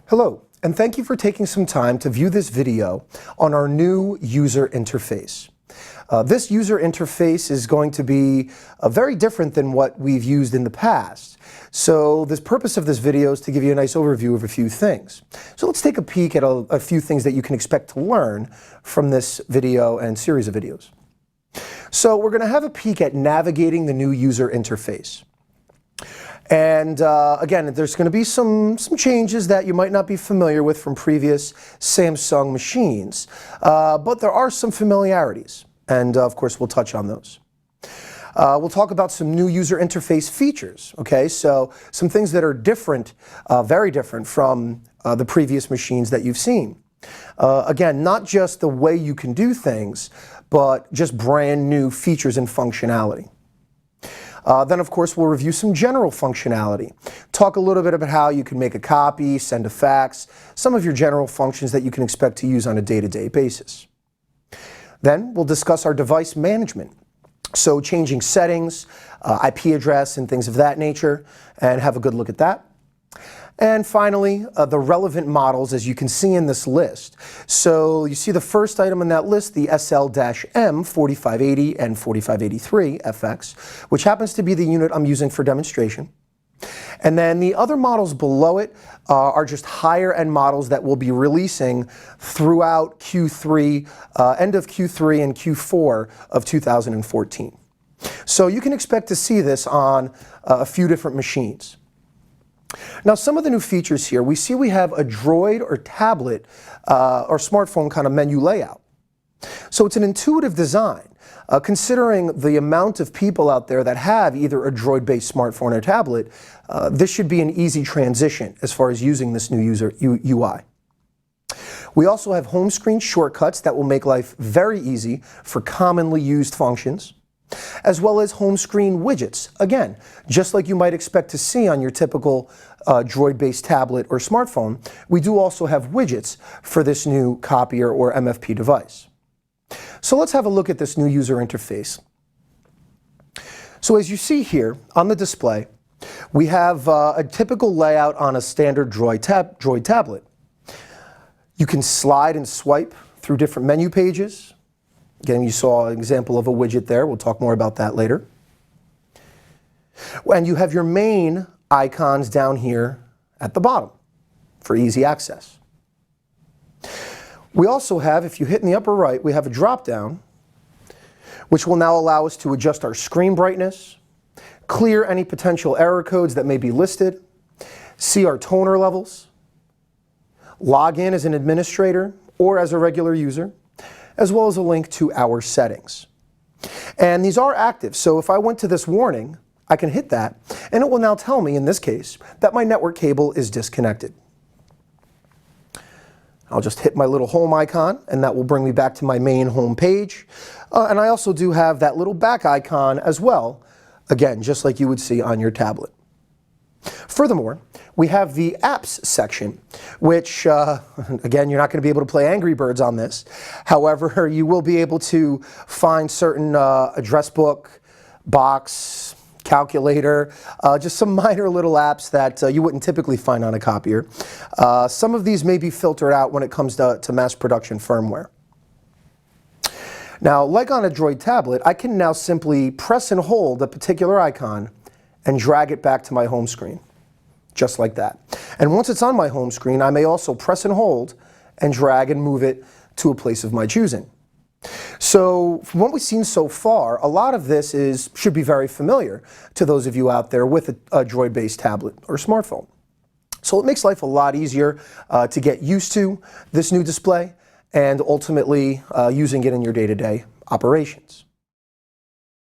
Hello, and thank you for taking some time to view this video on our new user interface. This user interface is going to be very different than what we've used in the past. So the purpose of this video is to give you a nice overview of a few things. So let's take a peek at a few things that you can expect to learn from this video and series of videos. So we're going to have a peek at navigating the new user interface. And again, there's going to be some changes that you might not be familiar with from previous Samsung machines, but there are some familiarities, and of course we'll touch on those. We'll talk about some new user interface features, okay? So some things that are different, very different from the previous machines that you've seen. Again, not just the way you can do things, but just brand new features and functionality. Then, of course, we'll review some general functionality. Talk a little bit about how you can make a copy, send a fax, some of your general functions that you can expect to use on a day-to-day basis. Then, we'll discuss our device management. So changing settings, IP address, and things of that nature, and have a good look at that. And finally, the relevant models, as you can see in this list. So you see the first item in that list, the SL-M 4580 and 4583 FX, which happens to be the unit I'm using for demonstration. And then the other models below it are just higher end models that we'll be releasing throughout Q3, end of Q3 and Q4 of 2014. So you can expect to see this on a few different machines. Now, some of the new features here, we see we have a Droid or tablet or smartphone kind of menu layout. So it's an intuitive design. Considering the amount of people out there that have either a Droid-based smartphone or tablet, this should be an easy transition as far as using this new user UI. We also have home screen shortcuts that will make life very easy for commonly used functions, as well as home screen widgets. Again, just like you might expect to see on your typical Droid-based tablet or smartphone, we do also have widgets for this new copier or MFP device. So let's have a look at this new user interface. So as you see here on the display, we have a typical layout on a standard Droid tablet. You can slide and swipe through different menu pages. Again, you saw an example of a widget there. We'll talk more about that later. And you have your main icons down here at the bottom for easy access. We also have, if you hit in the upper right, we have a drop-down, which will now allow us to adjust our screen brightness, clear any potential error codes that may be listed, see our toner levels, log in as an administrator or as a regular user, as well as a link to our settings. And these are active, so if I went to this warning, I can hit that, and it will now tell me, in this case, that my network cable is disconnected. I'll just hit my little home icon, and that will bring me back to my main home page. And I also do have that little back icon as well, again, just like you would see on your tablet. Furthermore, we have the apps section, which, again, you're not going to be able to play Angry Birds on this. However, you will be able to find certain address book, box, calculator, just some minor little apps that you wouldn't typically find on a copier. Some of these may be filtered out when it comes to mass production firmware. Now, like on a Droid tablet, I can now simply press and hold a particular icon and drag it back to my home screen, just like that. And once it's on my home screen, I may also press and hold and drag and move it to a place of my choosing. So from what we've seen so far, a lot of this should be very familiar to those of you out there with a Droid-based tablet or smartphone. So it makes life a lot easier to get used to this new display and ultimately using it in your day-to-day operations.